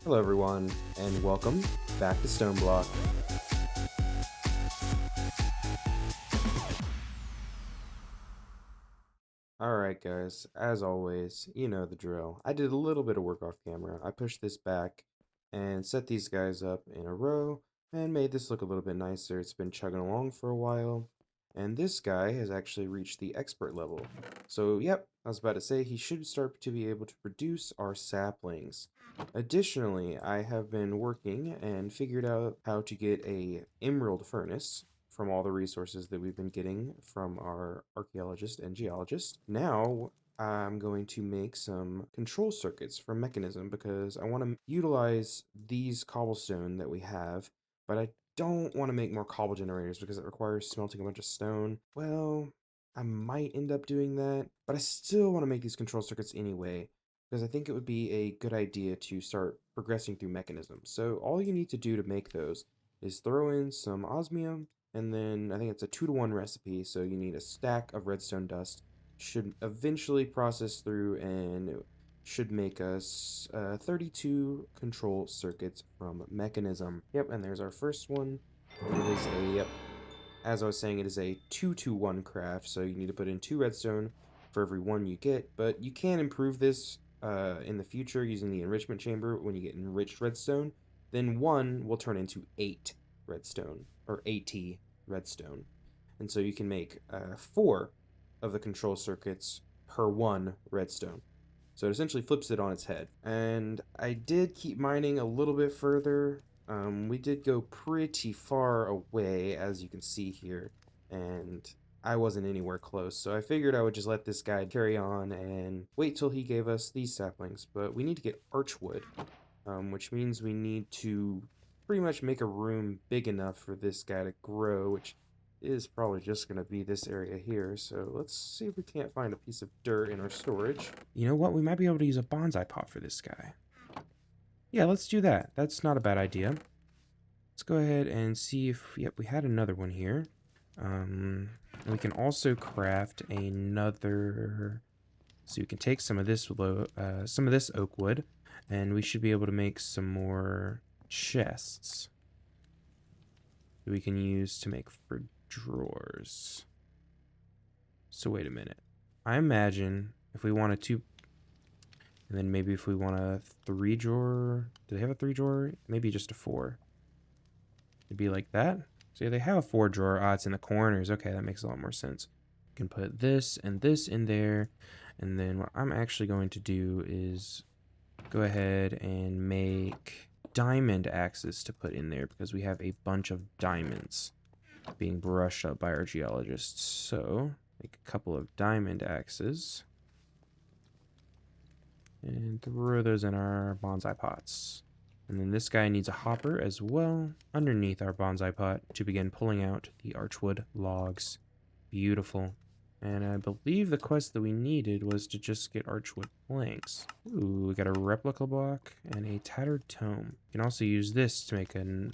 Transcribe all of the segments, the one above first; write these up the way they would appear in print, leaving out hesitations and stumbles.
Hello everyone, and welcome back to Stoneblock. Alright guys, as always, you know the drill. I did a little bit of work off camera. I pushed this back and set these guys up in a row and made this look a little bit nicer. It's been chugging along for a while, and this guy has actually reached the expert level. So yep, I was about to say he should start to be able to produce our saplings. Additionally, I have been working and figured out how to get a emerald furnace from all the resources that we've been getting from our archaeologist and geologist. Now, I'm going to make some control circuits for mechanism because I want to utilize these cobblestone that we have, but I don't want to make more cobble generators because it requires smelting a bunch of stone. Well, I might end up doing that, but I still want to make these control circuits anyway because I think it would be a good idea to start progressing through mechanisms. So all you need to do to make those is throw in some osmium, and then I think it's a 2-to-1 recipe, so you need a stack of redstone dust. Should eventually process through and it should make us 32 control circuits from mechanism. Yep, and there's our first one. And it is a, yep, as I was saying, it is a 2-to-1 craft, so you need to put in 2 redstone for every 1 you get, but you can improve this in the future using the enrichment chamber. When you get enriched redstone, then 1 will turn into 8 redstone, or 80 redstone. And so you can make 4 of the control circuits per 1 redstone. So it essentially flips it on its head. And I did keep mining a little bit further. We did go pretty far away, as you can see here, and I wasn't anywhere close, so I figured I would just let this guy carry on and wait till he gave us these saplings. But we need to get archwood, which means we need to pretty much make a room big enough for this guy to grow, which is probably just going to be this area here. So let's see if we can't find a piece of dirt in our storage. You know what? We might be able to use a bonsai pot for this guy. Yeah, let's do that. That's not a bad idea. Let's go ahead and see if, yep, we had another one here. We can also craft another, so you can take some of this oak wood, and we should be able to make some more chests that we can use to make for drawers. So wait a minute. I imagine if we wanted to, and then maybe if we want a 3 drawer, do they have a 3 drawer? Maybe just a 4. It'd be like that. So yeah, they have a 4 drawer. Ah, it's in the corners. Okay, that makes a lot more sense. You can put this and this in there. And then what I'm actually going to do is go ahead and make diamond axes to put in there because we have a bunch of diamonds being brushed up by our geologists. So make a couple of diamond axes and throw those in our bonsai pots. And then this guy needs a hopper as well underneath our bonsai pot to begin pulling out the archwood logs. Beautiful. And I believe the quest that we needed was to just get archwood planks. Ooh, we got a replica block and a tattered tome. You can also use this to make a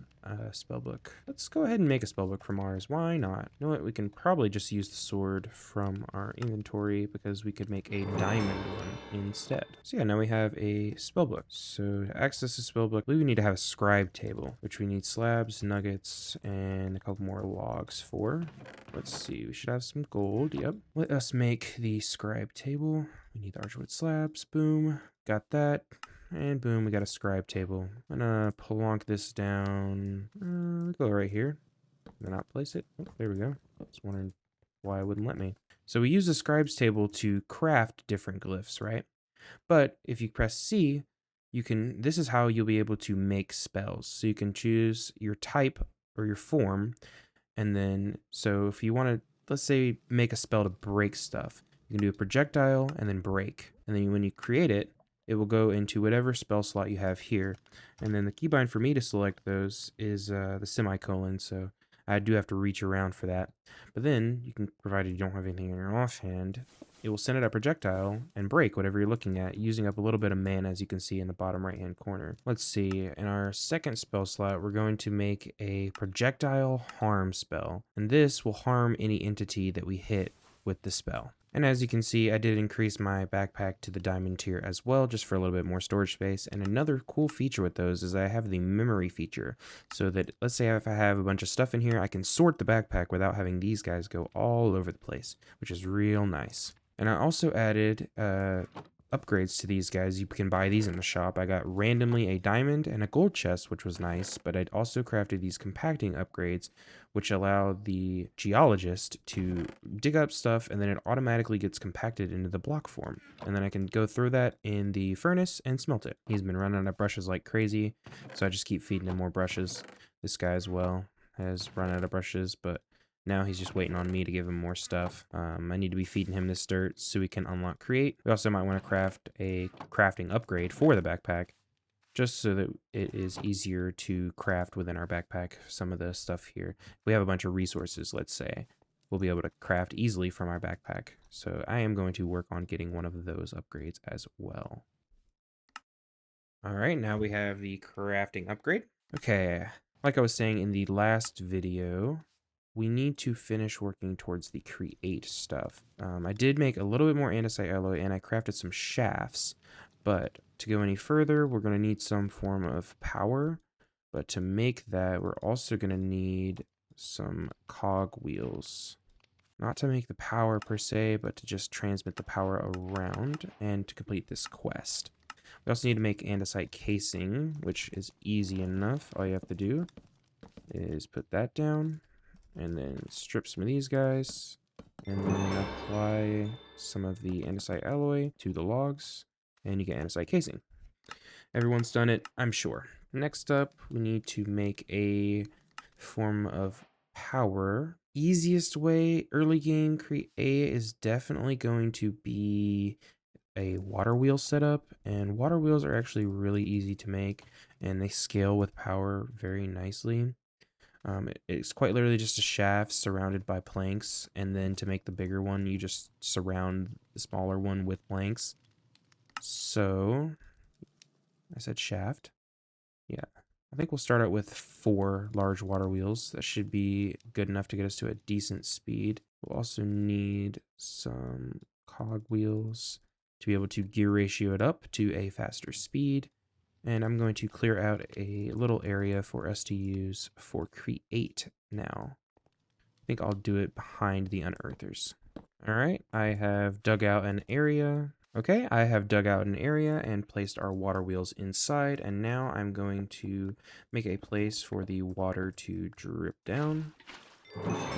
spellbook. Let's go ahead and make a spellbook from ours. Why not? You know what? We can probably just use the sword from our inventory because we could make a diamond one instead. So yeah, now we have a spellbook. So to access the spellbook, we need to have a scribe table, which we need slabs, nuggets, and a couple more logs for. Let's see, we should have some gold. Yep. Let us make the scribe table. We need the archwood slabs. Boom. Got that. And boom, we got a scribe table. I'm gonna plonk this down. Go right here. Then not place it. Oh, there we go. I was wondering why it wouldn't let me. So we use the scribes table to craft different glyphs, right? But if you press C, you can, this is how you'll be able to make spells. So you can choose your type or your form. And then, so if you want to, let's say, make a spell to break stuff, you can do a projectile and then break. And then when you create it, it will go into whatever spell slot you have here. And then the keybind for me to select those is the semicolon, so I do have to reach around for that. But then, you can, provided you don't have anything in your offhand, it will send it a projectile and break whatever you're looking at, using up a little bit of mana, as you can see in the bottom right-hand corner. Let's see, in our second spell slot, we're going to make a projectile harm spell. And this will harm any entity that we hit with the spell. And as you can see, I did increase my backpack to the diamond tier as well, just for a little bit more storage space. And another cool feature with those is I have the memory feature, so that let's say if I have a bunch of stuff in here, I can sort the backpack without having these guys go all over the place, which is real nice. And I also added upgrades to these guys. You can buy these in the shop. I got randomly a diamond and a gold chest, which was nice, but I'd also crafted these compacting upgrades, which allow the geologist to dig up stuff and then it automatically gets compacted into the block form. And then I can go throw that in the furnace and smelt it. He's been running out of brushes like crazy, so I just keep feeding him more brushes. This guy as well has run out of brushes, but now he's just waiting on me to give him more stuff. I need to be feeding him this dirt so we can unlock create. We also might want to craft a crafting upgrade for the backpack, just so that it is easier to craft within our backpack some of the stuff here. If we have a bunch of resources, let's say, we'll be able to craft easily from our backpack. So I am going to work on getting one of those upgrades as well. All right, now we have the crafting upgrade. Okay, like I was saying in the last video, we need to finish working towards the create stuff. I did make a little bit more andesite alloy and I crafted some shafts, but to go any further, we're going to need some form of power. But to make that, we're also going to need some cog wheels. Not to make the power per se, but to just transmit the power around and to complete this quest. We also need to make andesite casing, which is easy enough. All you have to do is put that down and then strip some of these guys and then apply some of the andesite alloy to the logs and you get andesite casing. Everyone's done it, I'm sure. Next up, we need to make a form of power. Easiest way, early game create is definitely going to be a water wheel setup, and water wheels are actually really easy to make and they scale with power very nicely. It's quite literally just a shaft surrounded by planks, and then to make the bigger one, you just surround the smaller one with planks. So, I said shaft. Yeah, I think we'll start out with 4 large water wheels. That should be good enough to get us to a decent speed. We'll also need some cog wheels to be able to gear ratio it up to a faster speed. And I'm going to clear out a little area for us to use for create now. I think I'll do it behind the unearthers. All right, I have dug out an area. Okay, I have dug out an area and placed our water wheels inside, and now I'm going to make a place for the water to drip down.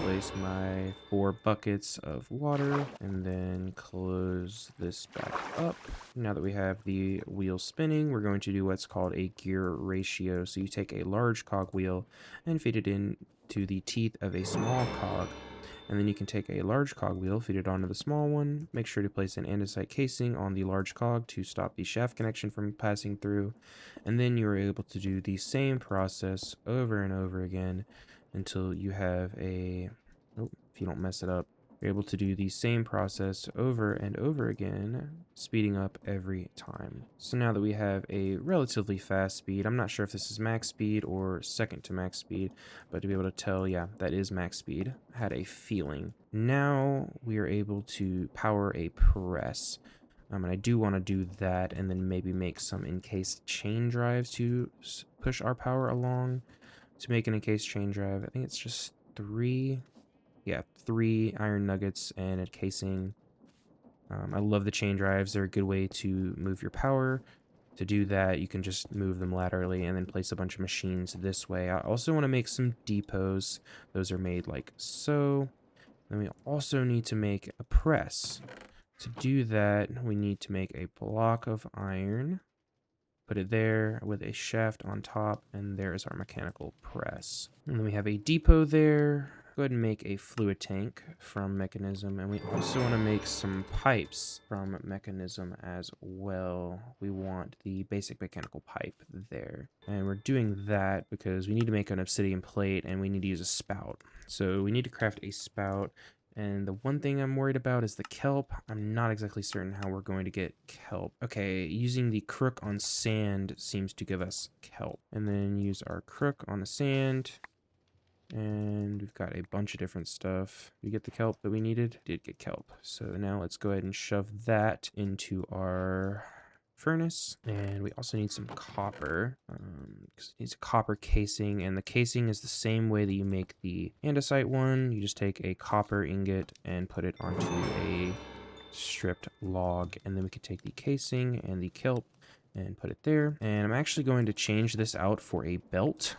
Place my 4 buckets of water and then close this back up. Now that we have the wheel spinning, we're going to do what's called a gear ratio. So you take a large cog wheel and feed it into the teeth of a small cog. And then you can take a large cog wheel, feed it onto the small one. Make sure to place an andesite casing on the large cog to stop the shaft connection from passing through. And then you're able to do the same process over and over again until you have a, if you don't mess it up, you're able to do the same process over and over again, speeding up every time. So now that we have a relatively fast speed, I'm not sure if this is max speed or second to max speed, but to be able to tell, yeah, that is max speed. I had a feeling. Now we are able to power a press. And I do want to do that and then maybe make some encased chain drives to push our power along. To make an encased chain drive, I think it's just 3 iron nuggets and a casing. I love the chain drives. They're a good way to move your power. To do that, you can just move them laterally and then place a bunch of machines this way. I also want to make some depots. Those are made like so. Then we also need to make a press. To do that, we need to make a block of iron. Put it there with a shaft on top, and there is our mechanical press. And then we have a depot there. Go ahead and make a fluid tank from mechanism, and we also want to make some pipes from mechanism as well. We want the basic mechanical pipe there. And we're doing that because we need to make an obsidian plate, and we need to use a spout. So we need to craft a spout. And the one thing I'm worried about is the kelp. I'm not exactly certain how we're going to get kelp. Okay, using the crook on sand seems to give us kelp. And then use our crook on the sand. And we've got a bunch of different stuff. Did we get the kelp that we needed? Did get kelp. So now let's go ahead and shove that into our furnace. And we also need some copper, because it needs a copper casing, and the casing is the same way that you make the andesite one. You just take a copper ingot and put it onto a stripped log, and then we could take the casing and the kelp and put it there. And I'm actually going to change this out for a belt,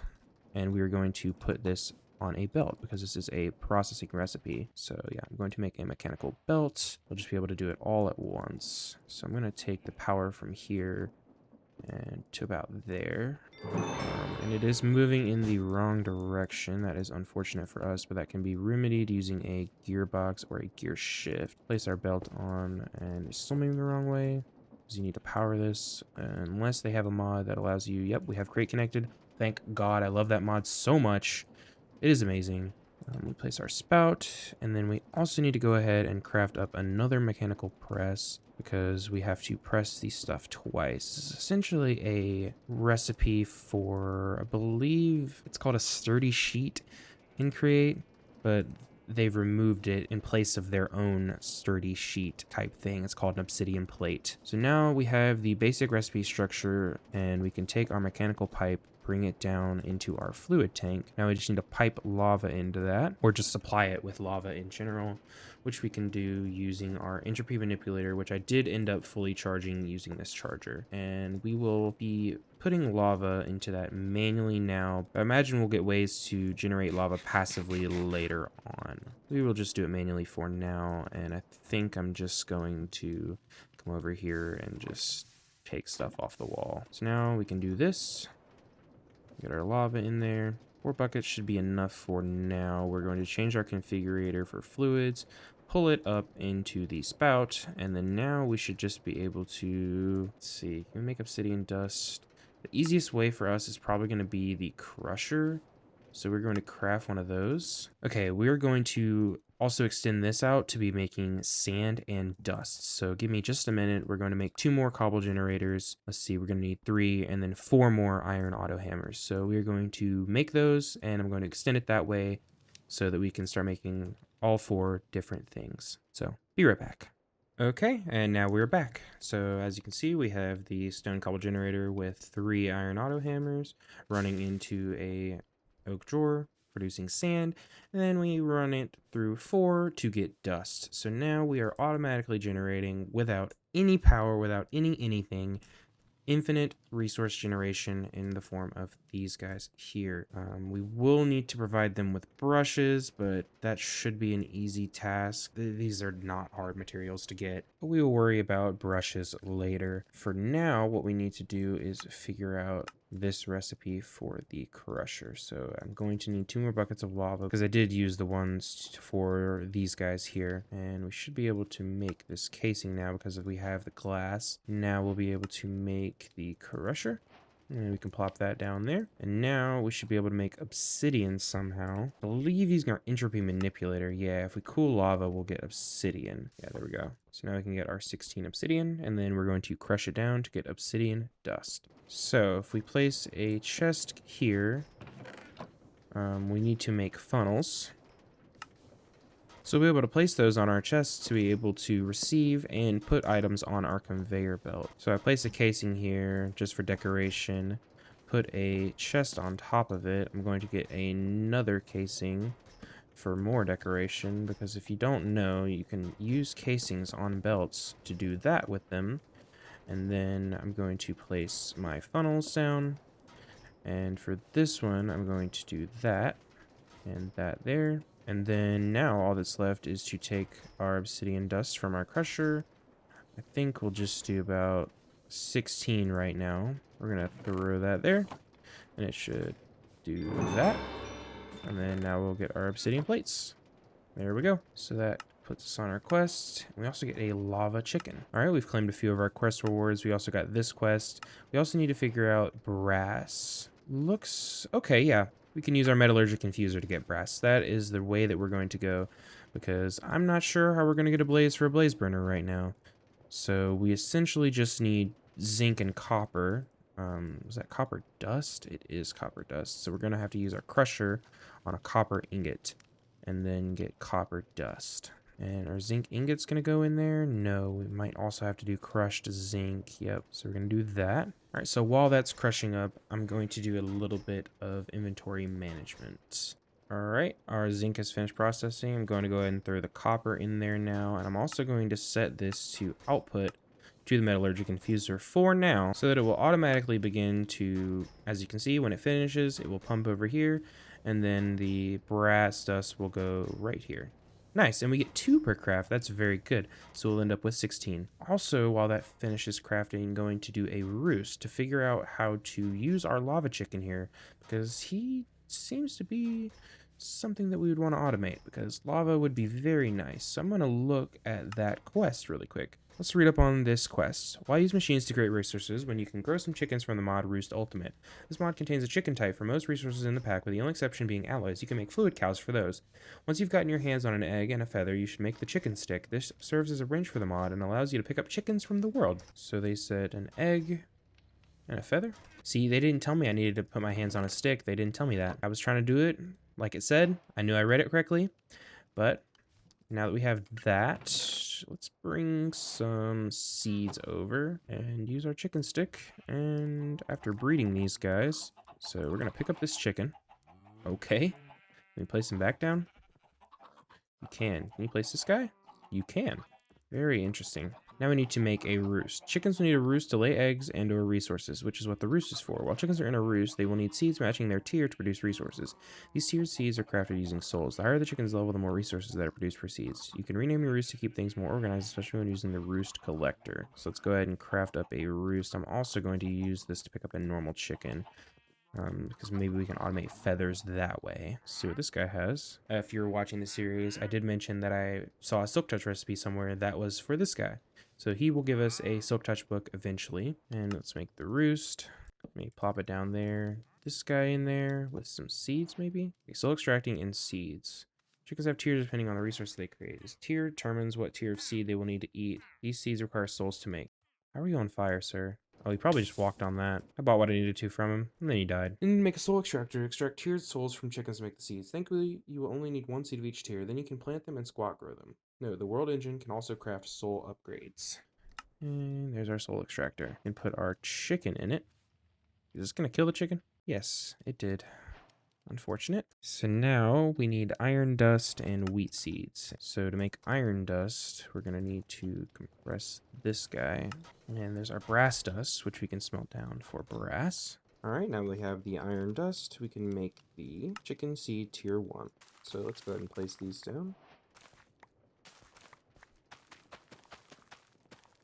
and we are going to put this on a belt because this is a processing recipe. So yeah, I'm going to make a mechanical belt. We'll just be able to do it all at once. So I'm going to take the power from here and to about there. And it is moving in the wrong direction. That is unfortunate for us, but that can be remedied using a gearbox or a gear shift. Place our belt on, and it's still moving the wrong way because you need to power this unless they have a mod that allows you. Yep, we have crate connected. Thank God, I love that mod so much. It is amazing. We place our spout, and then we also need to go ahead and craft up another mechanical press because we have to press the stuff twice. This is essentially a recipe for, I believe it's called a sturdy sheet in Create, but they've removed it in place of their own sturdy sheet type thing. It's called an obsidian plate. So now we have the basic recipe structure, and we can take our mechanical pipe, bring it down into our fluid tank. Now we just need to pipe lava into that, or just supply it with lava in general, which we can do using our entropy manipulator, which I did end up fully charging using this charger. And we will be putting lava into that manually now. I imagine we'll get ways to generate lava passively later on. We will just do it manually for now, and I think I'm just going to come over here and just take stuff off the wall. So now we can do this. Get our lava in there. 4 buckets should be enough for now. We're going to change our configurator for fluids, pull it up into the spout, and then now we should just be able to, let's see, can we make obsidian dust? The easiest way for us is probably going to be the crusher. So we're going to craft one of those. Okay, we're going to also extend this out to be making sand and dust. So give me just a minute. We're going to make 2 more cobble generators. Let's see, we're going to need 3 and then 4 more iron auto hammers. So we're going to make those, and I'm going to extend it that way so that we can start making all 4 different things. So be right back. Okay, and now we're back. So as you can see, we have the stone cobble generator with 3 iron auto hammers running into a oak drawer, producing sand, and then we run it through 4 to get dust. So now we are automatically generating, without any power, without anything, infinite resource generation in the form of these guys here. We will need to provide them with brushes, but that should be an easy task. These are not hard materials to get, but we will worry about brushes later. For now, what we need to do is figure out this recipe for the crusher. So I'm going to need 2 more buckets of lava because I did use the ones for these guys here, and we should be able to make this casing now because if we have the glass. Now we'll be able to make the crusher, and we can plop that down there, and now we should be able to make obsidian somehow. I believe using our entropy manipulator. Yeah, if we cool lava, we'll get obsidian. Yeah, there we go. So now we can get our 16 obsidian, and then we're going to crush it down to get obsidian dust. So if we place a chest here, we need to make funnels. So we'll be able to place those on our chests to be able to receive and put items on our conveyor belt. So I place a casing here just for decoration, put a chest on top of it. I'm going to get another casing for more decoration because if you don't know, you can use casings on belts to do that with them. And then I'm going to place my funnels down. And for this one, I'm going to do that and that there. And then now all that's left is to take our obsidian dust from our crusher. I think we'll just do about 16 right now. We're going to throw that there, and it should do that. And then now we'll get our obsidian plates. There we go. So that puts us on our quest. We also get a lava chicken. All right, we've claimed a few of our quest rewards. We also got this quest. We also need to figure out brass. Looks okay, yeah. We can use our metallurgic infuser to get brass. That is the way that we're going to go because I'm not sure how we're going to get a blaze for a blaze burner right now. So we essentially just need zinc and copper, is that copper dust? It is copper dust. So we're going to have to use our crusher on a copper ingot and then get copper dust. And our zinc ingot's going to go in there. No, we might also have to do crushed zinc. Yep. So we're going to do that. All right. So while that's crushing up, I'm going to do a little bit of inventory management. All right. Our zinc has finished processing. I'm going to go ahead and throw the copper in there now. And I'm also going to set this to output to the metallurgic infuser for now, so that it will automatically begin to, as you can see, when it finishes, it will pump over here, and then the brass dust will go right here. Nice, and we get 2 per craft. That's very good. So we'll end up with 16. Also, while that finishes crafting, I'm going to do a roost to figure out how to use our lava chicken here, because he seems to be something that we would want to automate, because lava would be very nice. So I'm going to look at that quest really quick. Let's read up on this quest. Why use machines to create resources when you can grow some chickens from the mod Roost Ultimate? This mod contains a chicken type for most resources in the pack, with the only exception being alloys. You can make fluid cows for those. Once you've gotten your hands on an egg and a feather, you should make the chicken stick. This serves as a wrench for the mod and allows you to pick up chickens from the world. So they said an egg and a feather. See, they didn't tell me I needed to put my hands on a stick. They didn't tell me that. I was trying to do it like it said. I knew I read it correctly, but now that we have that, let's bring some seeds over and use our chicken stick. And after breeding these guys, so we're going to pick up this chicken. Okay. Can we place him back down? You can. Can you place this guy? You can. Very interesting. Now we need to make a roost. Chickens will need a roost to lay eggs and or resources, which is what the roost is for. While chickens are in a roost, they will need seeds matching their tier to produce resources. These tiered seeds are crafted using souls. The higher the chicken's level, the more resources that are produced for seeds. You can rename your roost to keep things more organized, especially when using the roost collector. So let's go ahead and craft up a roost. I'm also going to use this to pick up a normal chicken. Because maybe we can automate feathers that way. See what this guy has. If you're watching the series, I did mention that I saw a Silk Touch recipe somewhere that was for this guy. So he will give us a Silk Touch book eventually. And let's make the roost. Let me plop it down there. This guy in there with some seeds maybe? Okay, soul extracting and seeds. Chickens have tiers depending on the resource they create. This tier determines what tier of seed they will need to eat. These seeds require souls to make. How are you on fire, sir? Oh, he probably just walked on that. I bought what I needed to from him, and then he died. And make a soul extractor. Extract tiered souls from chickens to make the seeds. Thankfully, you will only need 1 seed of each tier. Then you can plant them and squat grow them. No, the world engine can also craft soul upgrades. And there's our soul extractor. And put our chicken in it. Is this going to kill the chicken? Yes, it did. Unfortunate. So now we need iron dust and wheat seeds. So to make iron dust, we're going to need to compress this guy. And there's our brass dust, which we can smelt down for brass. Alright, now we have the iron dust. We can make the chicken seed tier 1. So let's go ahead and place these down.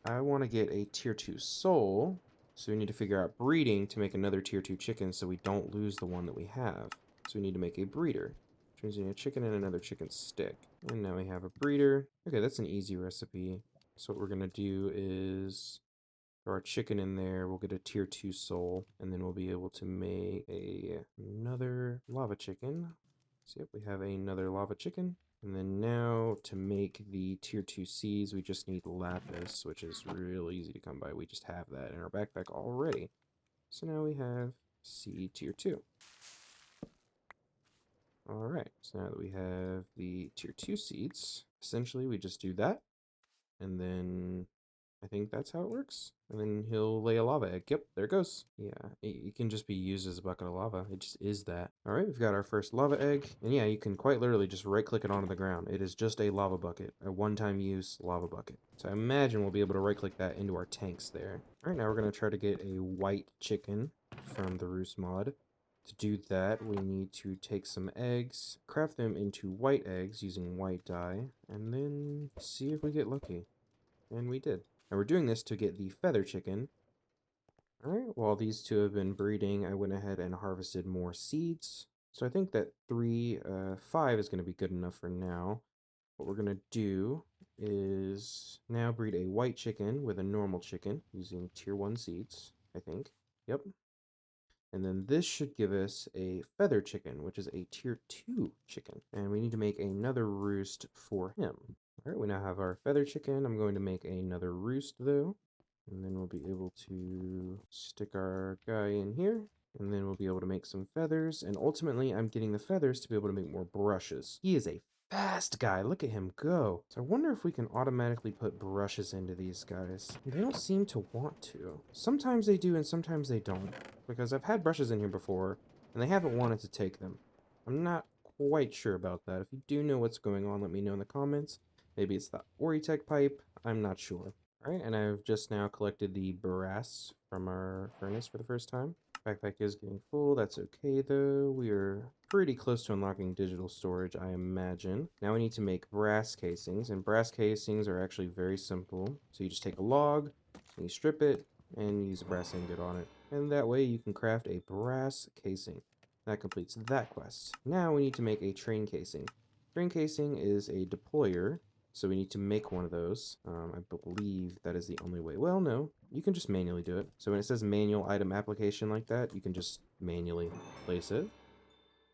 I want to get a tier 2 soul. So we need to figure out breeding to make another tier 2 chicken so we don't lose the one that we have. So we need to make a breeder, which means we need a chicken and another chicken stick. And now we have a breeder. Okay, that's an easy recipe. So what we're going to do is throw our chicken in there. We'll get a tier 2 soul, and then we'll be able to make another lava chicken. So yep, we have another lava chicken. And then now to make the tier 2 seeds, we just need lapis, which is real easy to come by. We just have that in our backpack already. So now we have seed tier 2. Alright, so now that we have the tier 2 seeds, essentially we just do that, and then I think that's how it works. And then he'll lay a lava egg. Yep, there it goes. Yeah, it can just be used as a bucket of lava. It just is that. Alright, we've got our first lava egg, and yeah, you can quite literally just right-click it onto the ground. It is just a lava bucket, a one-time use lava bucket. So I imagine we'll be able to right-click that into our tanks there. Alright, now we're going to try to get a white chicken from the Roost mod. To do that, we need to take some eggs, craft them into white eggs using white dye, and then see if we get lucky. And we did. And we're doing this to get the feather chicken. Alright, while these two have been breeding, I went ahead and harvested more seeds. So I think that 5 is going to be good enough for now. What we're going to do is now breed a white chicken with a normal chicken using tier 1 seeds, I think. Yep. And then this should give us a feather chicken, which is a tier 2 chicken. And we need to make another roost for him. Alright, we now have our feather chicken. I'm going to make another roost though. And then we'll be able to stick our guy in here. And then we'll be able to make some feathers. And ultimately, I'm getting the feathers to be able to make more brushes. He is a fast guy. Look at him go. So I wonder if we can automatically put brushes into these guys. They don't seem to want to. Sometimes they do and sometimes they don't. Because I've had brushes in here before and they haven't wanted to take them. I'm not quite sure about that. If you do know what's going on, let me know in the comments. Maybe it's the Oritech pipe. I'm not sure. Alright, and I've just now collected the brass from our furnace for the first time. Backpack is getting full, that's okay though. We are pretty close to unlocking digital storage, I imagine. Now we need to make brass casings, and brass casings are actually very simple. So you just take a log, and you strip it, and use a brass ingot on it. And that way you can craft a brass casing. That completes that quest. Now we need to make a train casing. Train casing is a deployer, so we need to make one of those. I believe that is the only way. Well, no, you can just manually do it. So when it says manual item application like that, you can just manually place it.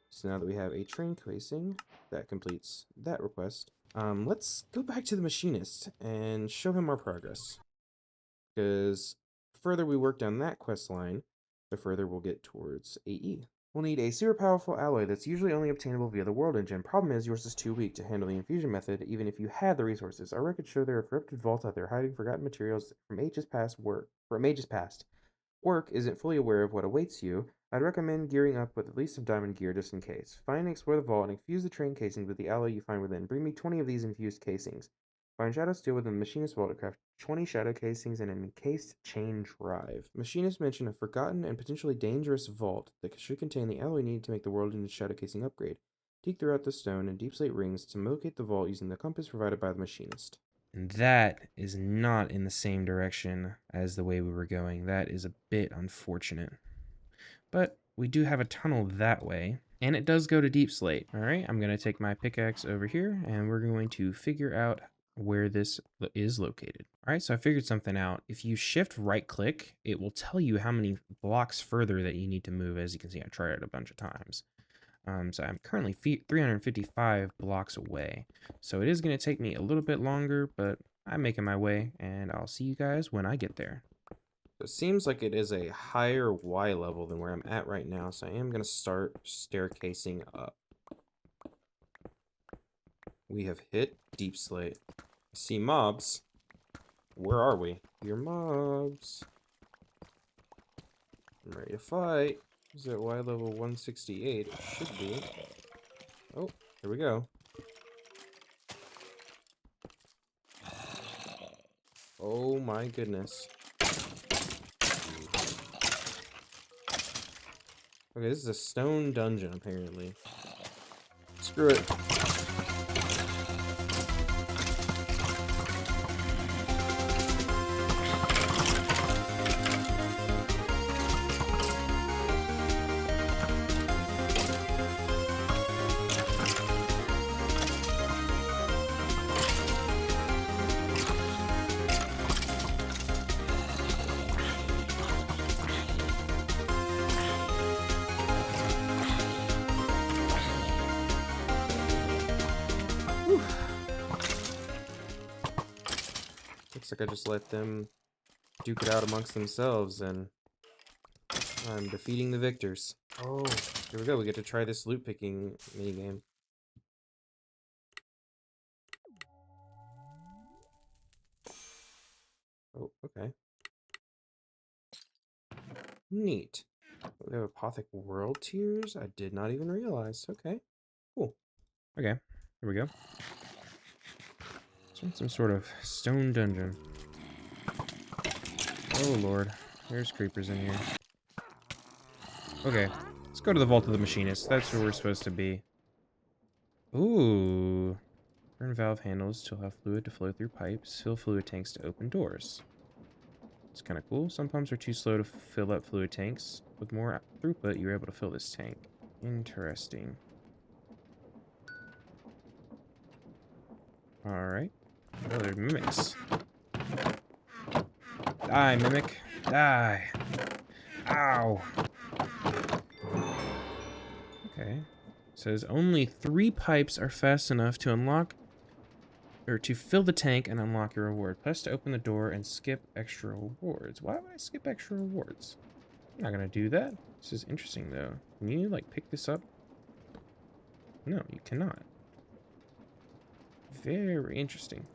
So now that we have a train casing, that completes that request. Let's go back to the machinist and show him our progress. Because the further we work down that quest line, the further we'll get towards AE. We'll need a super powerful alloy that's usually only obtainable via the world engine. Problem is, yours is too weak to handle the infusion method, even if you had the resources. Our records show there are corrupted vaults out there hiding forgotten materials from ages past. Work isn't fully aware of what awaits you. I'd recommend gearing up with at least some diamond gear just in case. Find and explore the vault and infuse the train casing with the alloy you find within. Bring me 20 of these infused casings. Find shadow steel within the machinist vault to craft 20 shadow casings and an encased chain drive. Machinist mentioned a forgotten and potentially dangerous vault that should contain the alloy needed to make the world into shadow casing upgrade. Dig throughout the stone and deep slate rings to locate the vault using the compass provided by the machinist. And that is not in the same direction as the way we were going. That is a bit unfortunate. But we do have a tunnel that way, and it does go to deep slate. All right, I'm going to take my pickaxe over here, and we're going to figure out where this is located. All right, so I figured something out. If you shift right click, it will tell you how many blocks further that you need to move. As you can see, I tried it a bunch of times. So I'm currently 355 blocks away. So it is going to take me a little bit longer, but I'm making my way, and I'll see you guys when I get there. It seems like it is a higher Y level than where I'm at right now, so I am going to start staircasing up. We have hit deep slate. I see mobs. Where are we? You're mobs. I'm ready to fight. Is it Y level 168? It should be. Oh, here we go. Oh my goodness. Okay, this is a stone dungeon, apparently. Screw it. Looks like I just let them duke it out amongst themselves, and I'm defeating the victors. Oh, here we go. We get to try this loot picking minigame. Oh, okay. Neat. We have Apothic World Tiers? I did not even realize. Okay, cool. Okay, here we go. Some sort of stone dungeon. Oh lord, there's creepers in here. Okay, let's go to the Vault of the Machinist. That's where we're supposed to be. Ooh. Turn valve handles to allow fluid to flow through pipes. Fill fluid tanks to open doors. It's kind of cool. Some pumps are too slow to fill up fluid tanks. With more throughput, you're able to fill this tank. Interesting. Alright. Oh, they're mimics. Die, mimic. Die. Ow. Okay. It says only 3 pipes are fast enough to unlock or to fill the tank and unlock your reward. Press to open the door and skip extra rewards. Why would I skip extra rewards? I'm not gonna do that. This is interesting though. Can you like pick this up? No, you cannot. Very interesting.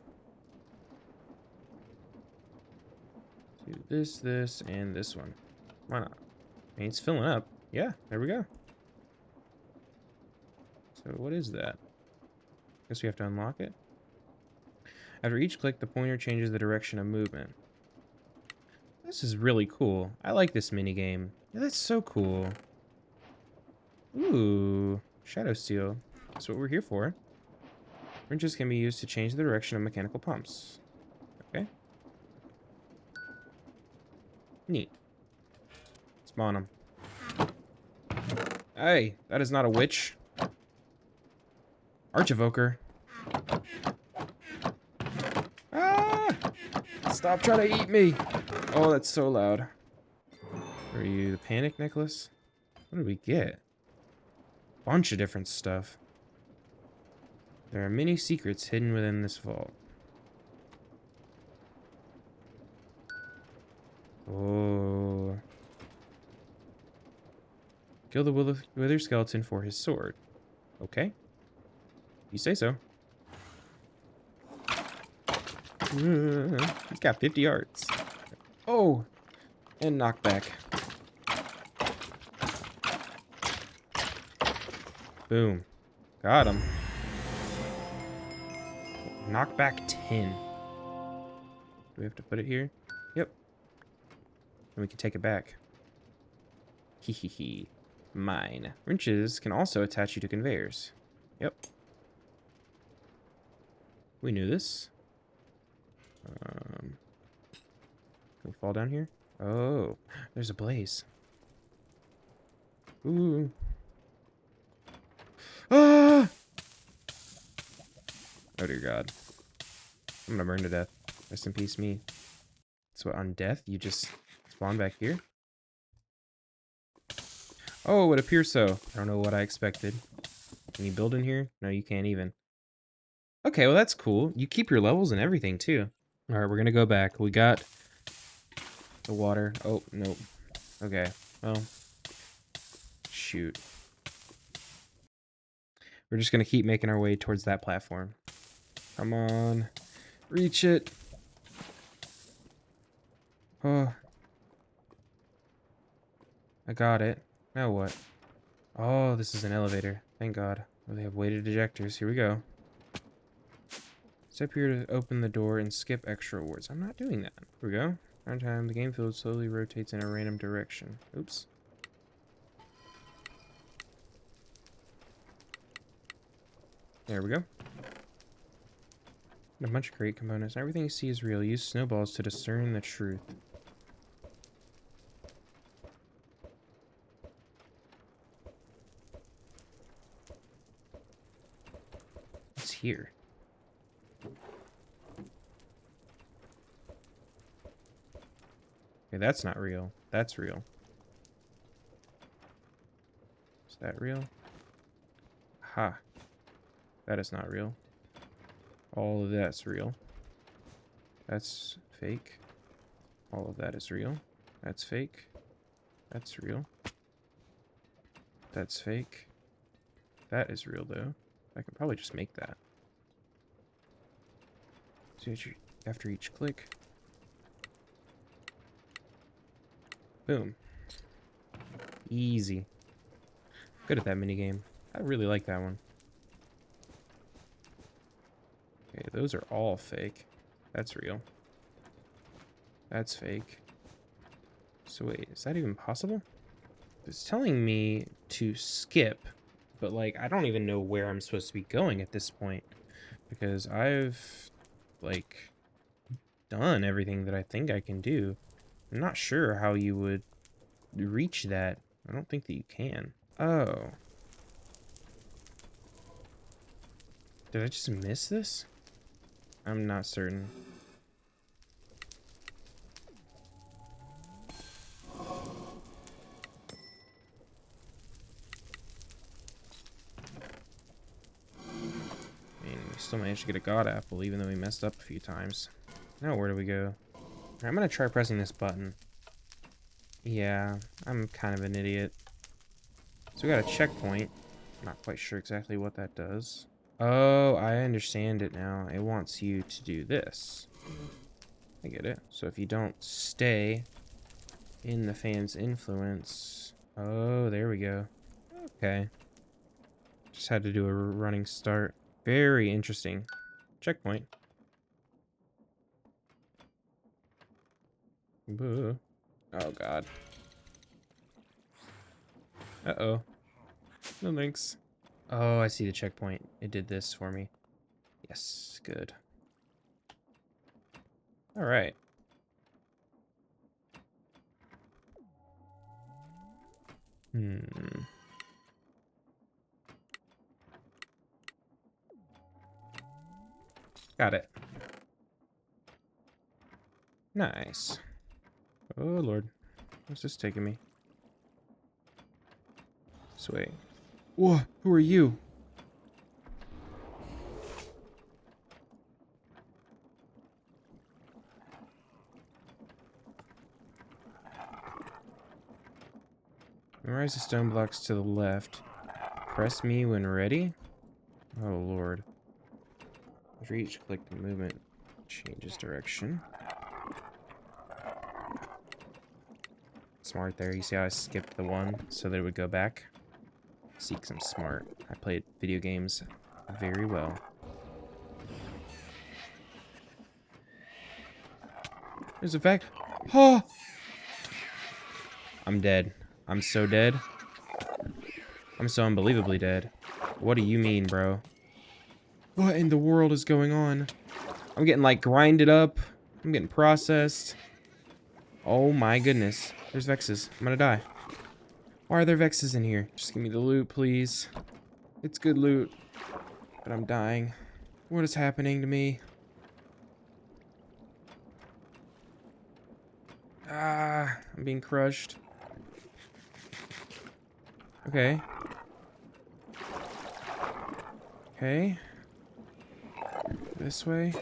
Do this, and this one. Why not? I mean, it's filling up. Yeah, there we go. So what is that? Guess we have to unlock it. After each click, the pointer changes the direction of movement. This is really cool. I like this minigame. Yeah, that's so cool. Ooh, Shadow Steel. That's what we're here for. Wrenches can be used to change the direction of mechanical pumps. Okay. Neat. Spawn them. Hey, that is not a witch. Archivoker. Ah! Stop trying to eat me. Oh, that's so loud. Are you the panic necklace? What did we get? Bunch of different stuff. There are many secrets hidden within this vault. Oh. Kill the wither skeleton for his sword. Okay. You say so. He's got 50 hearts. Oh! And knockback. Boom. Got him. Knockback 10. Do we have to put it here? Yep. And we can take it back. Hee hee hee. Mine. Wrenches can also attach you to conveyors. Yep. We knew this. Can we fall down here? Oh, there's a blaze. Ooh. Ah! Oh dear God. I'm gonna burn to death. Rest in peace, me. So on death, you just spawn back here? Oh, it appears so. I don't know what I expected. Can you build in here? No, you can't even. Okay, well that's cool. You keep your levels and everything too. Alright, we're gonna go back. We got the water. Oh, nope. Okay, well. Shoot. We're just gonna keep making our way towards that platform. Come on. Reach it. Oh. I got it. Now what? Oh, this is an elevator. Thank God. Oh, they have weighted ejectors. Here we go. Step here to open the door and skip extra rewards. I'm not doing that. Here we go. Around time, the game field slowly rotates in a random direction. Oops. There we go. And a bunch of great components. Everything you see is real. Use snowballs to discern the truth. What's here? Okay, that's not real. That's real. Is that real? Ha. That is not real. All of that's real. That's fake. All of that is real. That's fake. That's real. That's fake. That is real, though. I could probably just make that. So after each click. Boom. Easy. Good at that minigame. I really like that one. Okay, those are all fake. That's real. That's fake. So wait, is that even possible? It's telling me to skip, but like, I don't even know where I'm supposed to be going at this point. Because I've, like, done everything that I think I can do. I'm not sure how you would reach that. I don't think that you can. Oh. Did I just miss this? I'm not certain. still managed to get a god apple, even though we messed up a few times. Now where do we go? Alright, I'm gonna try pressing this button. Yeah, I'm kind of an idiot. So we got a checkpoint. Not quite sure exactly what that does. Oh, I understand it now. It wants you to do this. I get it. So if you don't stay in the fan's influence... Oh, there we go. Okay. Just had to do a running start. Very interesting. Checkpoint. Boo. Oh, God. Uh-oh. No thanks. Oh, I see the checkpoint. It did this for me. Yes, good. Alright. Got it. Nice. Oh, Lord. Where's this taking me? This way. Whoa, who are you? Memorize the stone blocks to the left. Press me when ready. Oh, Lord. After each click, the movement changes direction. Smart there. You see how I skipped the one so that it would go back? See, 'cause I'm smart. I played video games very well. There's a fact. Oh! I'm dead. I'm so dead. I'm so unbelievably dead. What do you mean, bro? What in the world is going on? I'm getting, like, grinded up. I'm getting processed. Oh my goodness. There's Vexes. I'm gonna die. Why are there Vexes in here? Just give me the loot, please. It's good loot. But I'm dying. What is happening to me? Ah, I'm being crushed. Okay. Okay. This way.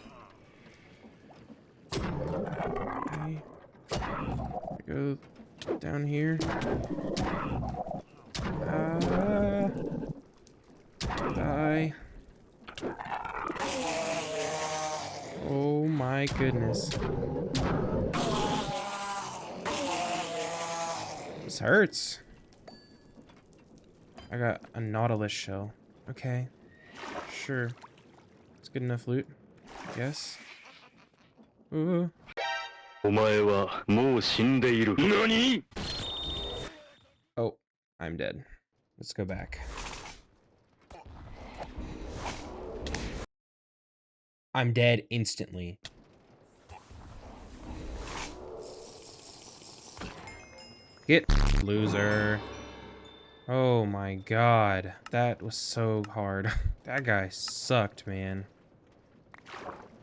Okay. Go down here. Die. Oh my goodness. This hurts. I got a Nautilus shell. Okay. Sure. It's good enough loot. I guess. Ooh. Oh, I'm dead. Let's go back. I'm dead instantly. Get loser. Oh my god. That was so hard. That guy sucked, man.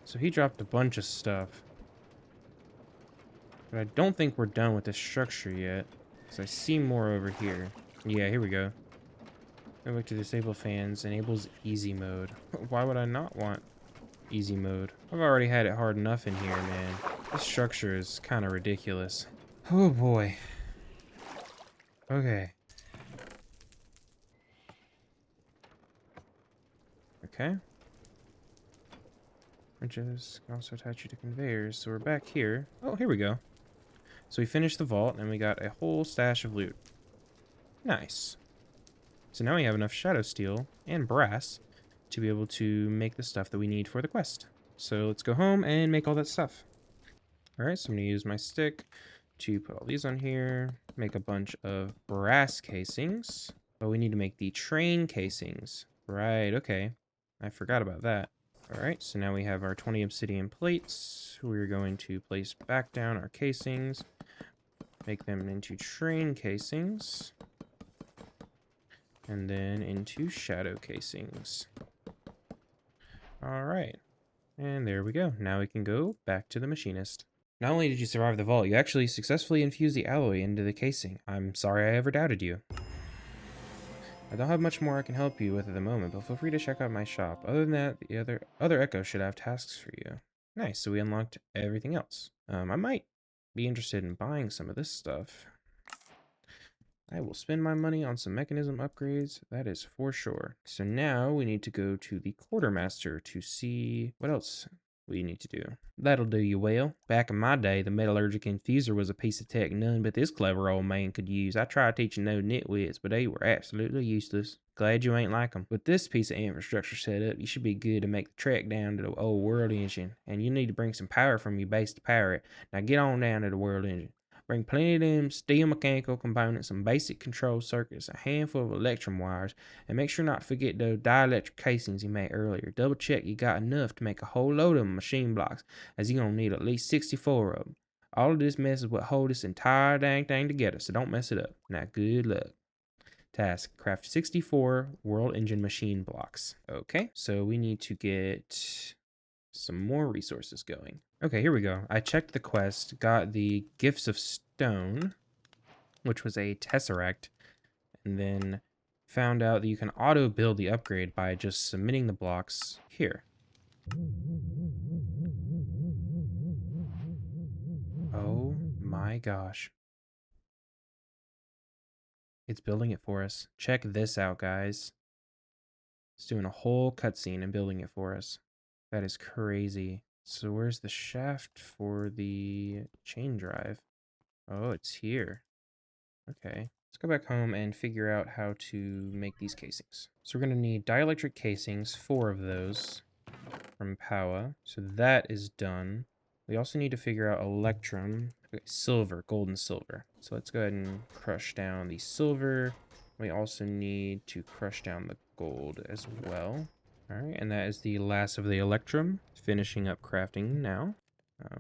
So he dropped a bunch of stuff. But I don't think we're done with this structure yet. Because I see more over here. Yeah, here we go. Go back to disable fans. Enables easy mode. Why would I not want easy mode? I've already had it hard enough in here, man. This structure is kind of ridiculous. Oh boy. Okay. Okay. Bridges can also attach you to conveyors. So we're back here. Oh, here we go. So we finished the vault and we got a whole stash of loot. Nice. So now we have enough shadow steel and brass to be able to make the stuff that we need for the quest. So let's go home and make all that stuff. Alright, so I'm going to use my stick to put all these on here. Make a bunch of brass casings. Oh, we need to make the train casings. Right, okay. I forgot about that. Alright, so now we have our 20 obsidian plates. We're going to place back down our casings. Make them into train casings. And then into shadow casings. Alright. And there we go. Now we can go back to the machinist. Not only did you survive the vault, you actually successfully infused the alloy into the casing. I'm sorry I ever doubted you. I don't have much more I can help you with at the moment, but feel free to check out my shop. Other than that, the other echoes should have tasks for you. Nice, so we unlocked everything else. I might be interested in buying some of this stuff. I will spend my money on some mechanism upgrades, that is for sure. So now we need to go to the quartermaster to see what else we need to do. That'll do you well. Back in my day, the metallurgic infuser was a piece of tech none but this clever old man could use. I tried teaching those nitwits, but they were absolutely useless. Glad you ain't like 'em. With this piece of infrastructure set up, you should be good to make the trek down to the old world engine. And you need to bring some power from your base to power it. Now get on down to the world engine. Bring plenty of them steel mechanical components, some basic control circuits, a handful of electrum wires, and make sure not to forget those dielectric casings you made earlier. Double check you got enough to make a whole load of them machine blocks, as you're gonna need at least 64 of them. All of this mess is what hold this entire dang thing together, so don't mess it up. Now, good luck. Task: craft 64 world engine machine blocks. Okay, so we need to get some more resources going. Okay, here we go. I checked the quest, got the Gifts of Stone, which was a tesseract, and then found out that you can auto build the upgrade by just submitting the blocks here. Oh my gosh. It's building it for us. Check this out, guys. It's doing a whole cutscene and building it for us. That is crazy. So where's the shaft for the chain drive? Oh, it's here. Okay. Let's go back home and figure out how to make these casings. So we're going to need dielectric casings, 4 of those from Powa. So that is done. We also need to figure out electrum. Okay, silver, gold and silver. So let's go ahead and crush down the silver. We also need to crush down the gold as well. All right, and that is the last of the electrum. Finishing up crafting now.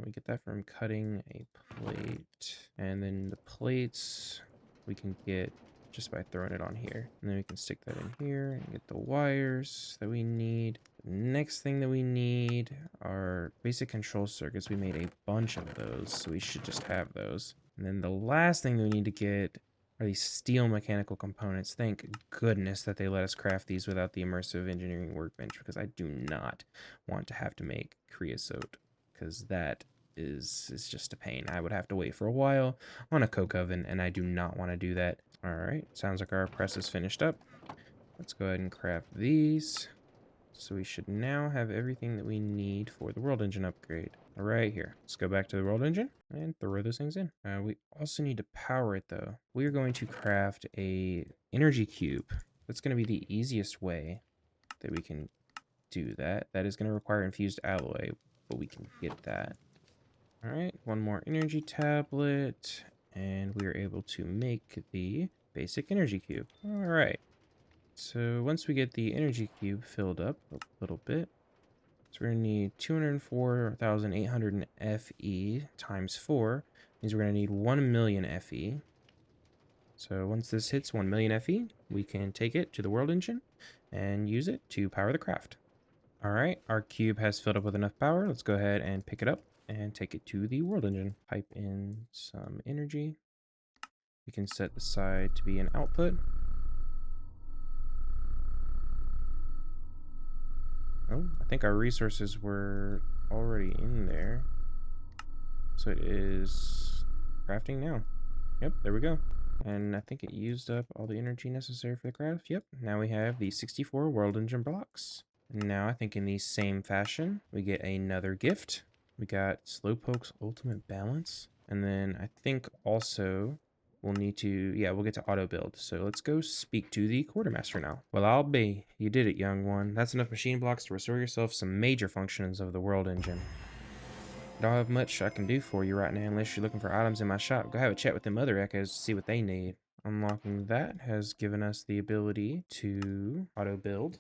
We get that from cutting a plate. And then the plates we can get just by throwing it on here. And then we can stick that in here and get the wires that we need. The next thing that we need are basic control circuits. We made a bunch of those, so we should just have those. And then the last thing that we need to get are these steel mechanical components. Thank goodness that they let us craft these without the immersive engineering workbench, because I do not want to have to make creosote, because that is just a pain. I would have to wait for a while on a coke oven, and I do not want to do that. All right, sounds like our press is finished up. Let's go ahead and craft these. So we should now have everything that we need for the world engine upgrade. Right here. Let's go back to the world engine and throw those things in. We also need to power it though. We are going to craft a energy cube. That's going to be the easiest way that we can do that. That is going to require infused alloy, but we can get that. All right, one more energy tablet, and we are able to make the basic energy cube. All right. So once we get the energy cube filled up a little bit, so we're going to need 204,800 FE times 4, means we're going to need 1 million FE. So once this hits 1 million FE, we can take it to the world engine and use it to power the craft. All right, our cube has filled up with enough power. Let's go ahead and pick it up and take it to the world engine. Pipe in some energy. We can set the side to be an output. Oh, I think our resources were already in there. So it is crafting now. Yep, there we go. And I think it used up all the energy necessary for the craft. Yep, now we have the 64 world engine blocks. And now I think in the same fashion, we get another gift. We got Slowpoke's Ultimate Balance. And then I think also we'll need to, yeah, we'll get to auto build. So let's go speak to the quartermaster now. Well, I'll be. You did it, young one. That's enough machine blocks to restore yourself some major functions of the world engine. Don't have much I can do for you right now unless you're looking for items in my shop. Go have a chat with them other echoes to see what they need. Unlocking that has given us the ability to auto build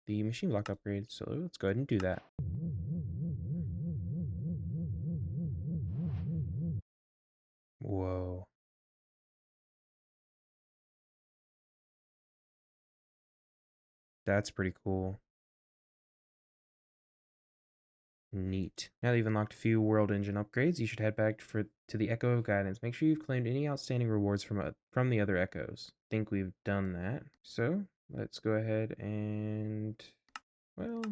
the machine block upgrade. So let's go ahead and do that. Whoa. That's pretty cool. Neat. Now that you've unlocked a few world engine upgrades, you should head back to the Echo of Guidance. Make sure you've claimed any outstanding rewards from the other Echoes. Think we've done that. So let's go ahead and, well,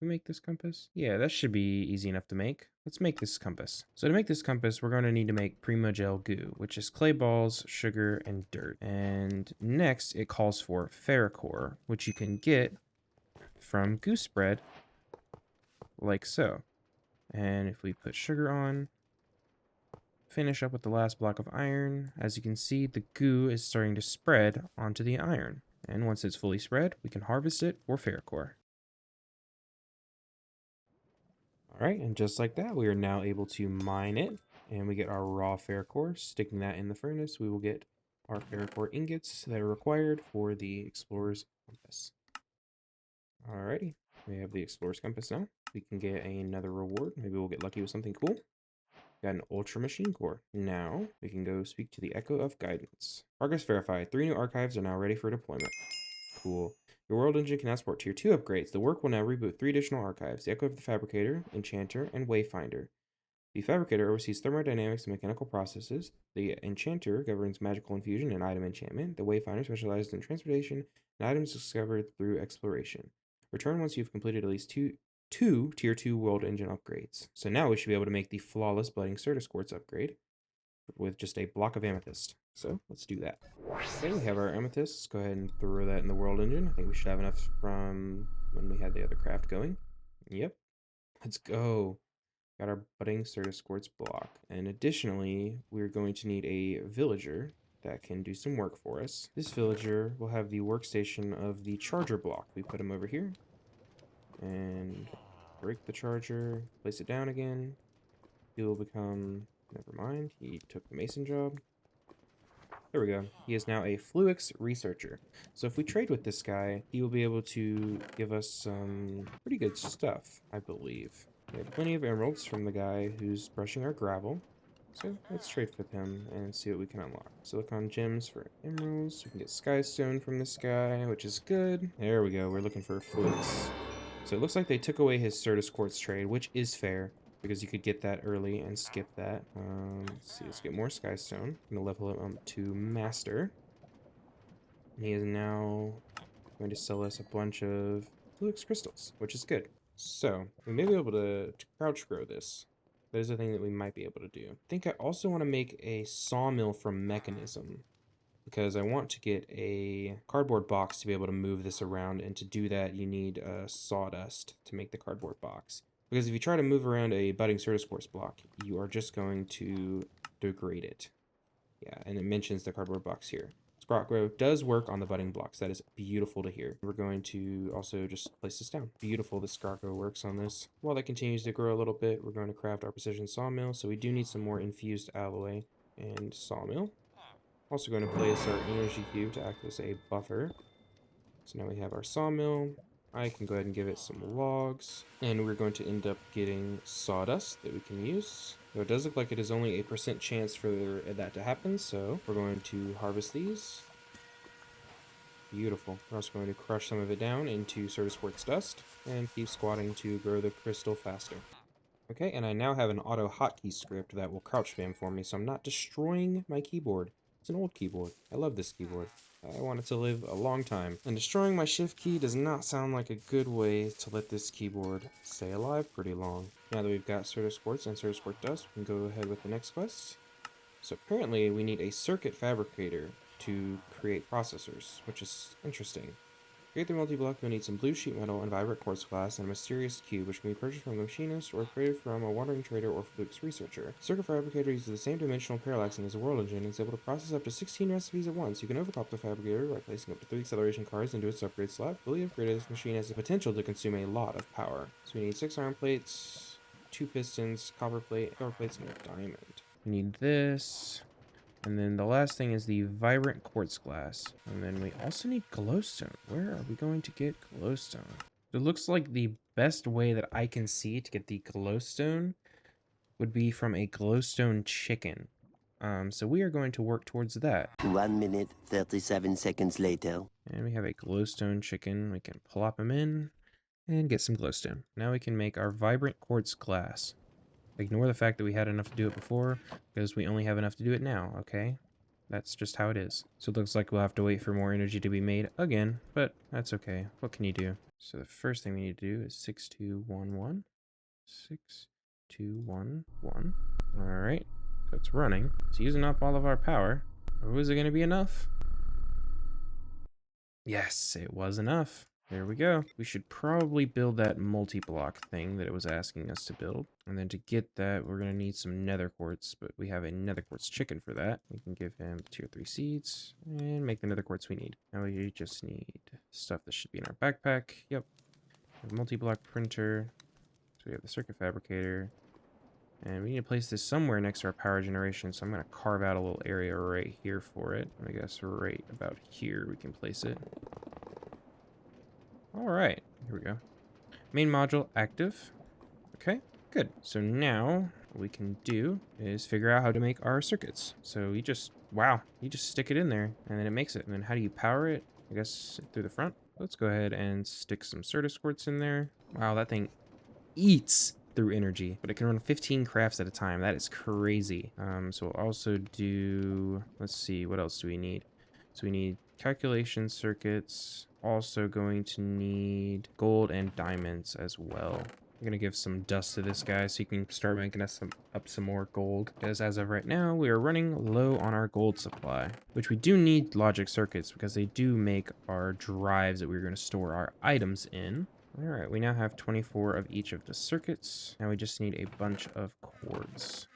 we make this compass. Yeah, that should be easy enough to make. Let's make this compass. So to make this compass, we're going to need to make Primogel goo, which is clay balls, sugar, and dirt. And next, it calls for ferrocore, which you can get from goose bread, like so. And if we put sugar on, finish up with the last block of iron, as you can see, the goo is starting to spread onto the iron. And once it's fully spread, we can harvest it for ferrocore. All right, and just like that, we are now able to mine it, and we get our raw ferrocore. Sticking that in the furnace, we will get our ferrocore ingots that are required for the Explorer's Compass. Alrighty, we have the Explorer's Compass now. We can get another reward. Maybe we'll get lucky with something cool. Got an Ultra Machine Core. Now, we can go speak to the Echo of Guidance. Progress verified. 3 new archives are now ready for deployment. Cool. Your world engine can now support Tier 2 upgrades. The work will now reboot 3 additional archives. The Echo of the Fabricator, Enchanter, and Wayfinder. The Fabricator oversees thermodynamics and mechanical processes. The Enchanter governs magical infusion and item enchantment. The Wayfinder specializes in transportation and items discovered through exploration. Return once you've completed at least two Tier 2 world engine upgrades. So now we should be able to make the flawless budding Certus quartz upgrade with just a block of amethyst. So let's do that. Okay, we have our amethyst. Let's go ahead and throw that in the world engine. I think we should have enough from when we had the other craft going. Yep. Let's go. Got our budding Certus quartz block. And additionally, we're going to need a villager that can do some work for us. This villager will have the workstation of the charger block. We put him over here. And break the charger, place it down again. He will become, never mind, he took the mason job. There we go. He is now a Fluix researcher. So if we trade with this guy, he will be able to give us some pretty good stuff, I believe. We have plenty of emeralds from the guy who's brushing our gravel. So let's trade with him and see what we can unlock. Silicon gems for emeralds. We can get skystone from this guy, which is good. There we go. We're looking for Fluix. So it looks like they took away his Certus quartz trade, which is fair, because you could get that early and skip that. Let's see, let's get more skystone. I'm gonna level him up to master. And he is now going to sell us a bunch of Fluix crystals, which is good. So we may be able to crouch grow this. That is a thing that we might be able to do. I think I also want to make a sawmill from mechanism, because I want to get a cardboard box to be able to move this around, and to do that you need sawdust to make the cardboard box. Because if you try to move around a budding Certus quartz block, you are just going to degrade it. Yeah, and it mentions the cardboard box here. Scrot grow does work on the budding blocks. That is beautiful to hear. We're going to also just place this down. Beautiful, the Scrot grow works on this. While that continues to grow a little bit, we're going to craft our precision sawmill. So we do need some more infused alloy and sawmill. Also going to place our energy cube to act as a buffer. So now we have our sawmill. I can go ahead and give it some logs. And we're going to end up getting sawdust that we can use. Though it does look like it is only a % chance for that to happen, so we're going to harvest these. Beautiful. We're also going to crush some of it down into Certus quartz dust and keep squatting to grow the crystal faster. Okay, and I now have an auto hotkey script that will crouch spam for me, so I'm not destroying my keyboard. It's an old keyboard. I love this keyboard. I want it to live a long time. And destroying my shift key does not sound like a good way to let this keyboard stay alive pretty long. Now that we've got Certus quartz and Certus quartz dust, we can go ahead with the next quest. So apparently we need a circuit fabricator to create processors, which is interesting. To create the multi-block, you'll need some blue sheet metal and vibrant quartz glass and a mysterious cube, which can be purchased from the machinist or created from a wandering trader or Fluix researcher. The circuit fabricator uses the same dimensional parallaxing as a world engine and is able to process up to 16 recipes at once. You can overclock the fabricator by placing up to 3 acceleration cards into its upgrade slot. Fully upgraded, this machine has the potential to consume a lot of power. So we need 6 iron plates, 2 pistons, copper plates, and a diamond. We need this. And then the last thing is the vibrant quartz glass. And then we also need glowstone. Where are we going to get glowstone? It looks like the best way that I can see to get the glowstone would be from a glowstone chicken. So we are going to work towards that. 1 minute, 37 seconds later. And we have a glowstone chicken. We can plop him in and get some glowstone. Now we can make our vibrant quartz glass. Ignore the fact that we had enough to do it before, because we only have enough to do it now, okay? That's just how it is. So it looks like we'll have to wait for more energy to be made again, but that's okay. What can you do? So the first thing we need to do is 6211. 6211. Alright, so it's running. It's using up all of our power. Or was it going to be enough? Yes, it was enough. There we go. We should probably build that multi-block thing that it was asking us to build. And then to get that, we're going to need some nether quartz, but we have a nether quartz chicken for that. We can give him tier 3 seeds and make the nether quartz we need. Now we just need stuff that should be in our backpack. Yep. Multi-block printer. So we have the circuit fabricator. And we need to place this somewhere next to our power generation, so I'm going to carve out a little area right here for it. I guess right about here we can place it. Alright, here we go. Main module active. Okay, good. So now what we can do is figure out how to make our circuits. So you just stick it in there, and then it makes it. And then how do you power it? I guess through the front. Let's go ahead and stick some Certus quartz in there. Wow, that thing eats through energy, but it can run 15 crafts at a time. That is crazy. So we'll also do, let's see, what else do we need? So we need calculation circuits. Also going to need gold and diamonds as well. I'm gonna give some dust to this guy so he can start making us up some more gold. Because as of right now, we are running low on our gold supply, which we do need logic circuits because they do make our drives that we're gonna store our items in. Alright, we now have 24 of each of the circuits. Now we just need a bunch of quartz.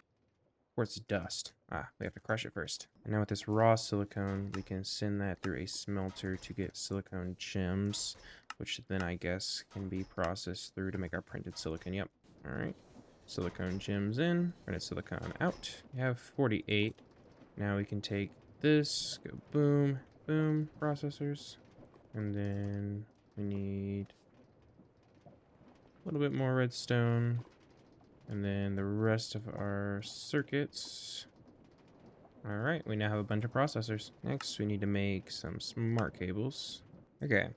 Quartz dust. Ah, we have to crush it first. And now with this raw silicone, we can send that through a smelter to get silicone gems, which then I guess can be processed through to make our printed silicon. Yep. Alright. Silicone gems in, printed silicone out. We have 48. Now we can take this, go boom, boom, processors. And then we need a little bit more redstone, and then the rest of our circuits. All right, we now have a bunch of processors. Next, we need to make some smart cables. Okay,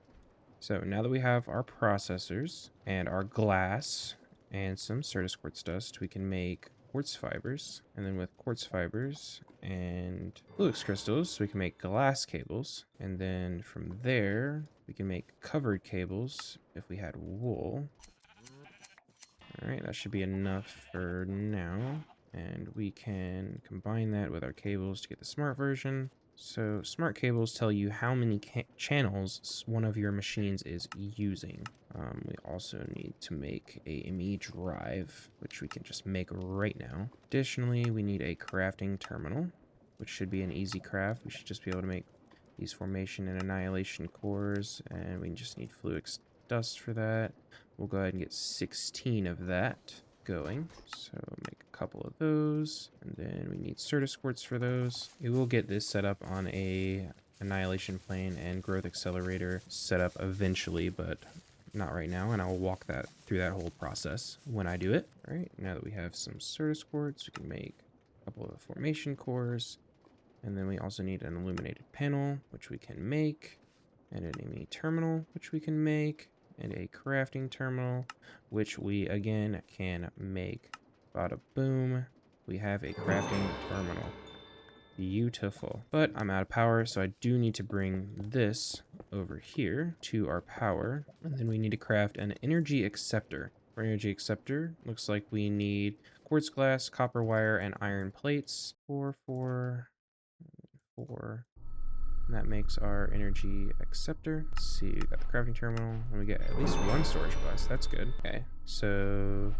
so now that we have our processors and our glass and some Certus quartz dust, we can make quartz fibers, and then with quartz fibers and flux crystals, we can make glass cables, and then from there, we can make covered cables if we had wool. Alright, that should be enough for now. And we can combine that with our cables to get the smart version. So smart cables tell you how many channels one of your machines is using. We also need to make a ME drive, which we can just make right now. Additionally, we need a crafting terminal, which should be an easy craft. We should just be able to make these formation and annihilation cores, and we just need fluix dust for that. We'll go ahead and get 16 of that going. So make a couple of those, and then we need Certus quartz for those. We will get this set up on a annihilation plane and growth accelerator setup eventually, but not right now, and I'll walk that through that whole process when I do it. All right, now that we have some Certus quartz, we can make a couple of formation cores, and then we also need an illuminated panel, which we can make, and an ME terminal, which we can make, and a crafting terminal, which we again can make. Bada boom, we have a crafting terminal. Beautiful. But I'm out of power, so I do need to bring this over here to our power, and then we need to craft an energy acceptor. For energy acceptor, looks like we need quartz glass, copper wire, and iron plates. 4, 4, 4. And that makes our energy acceptor. Let's see, we got the crafting terminal, and we get at least one storage bus. That's good. Okay, so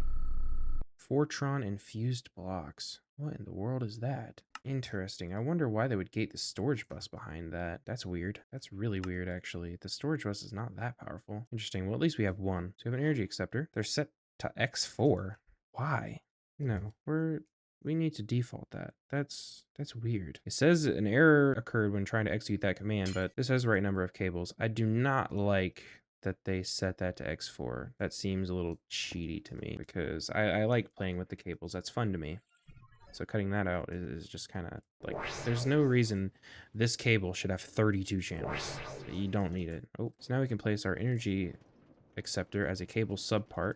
Fortron infused blocks. What in the world is that? Interesting. I wonder why they would gate the storage bus behind that. That's weird. That's really weird, actually. The storage bus is not that powerful. Interesting. Well, at least we have one. So we have an energy acceptor. They're set to X4. Why? No, we need to default that. That's weird. It says an error occurred when trying to execute that command, but this has the right number of cables. I do not like that they set that to X4. That seems a little cheaty to me because I like playing with the cables. That's fun to me. So cutting that out is just kind of like, there's no reason this cable should have 32 channels. You don't need it. Oh, so now we can place our energy acceptor as a cable subpart,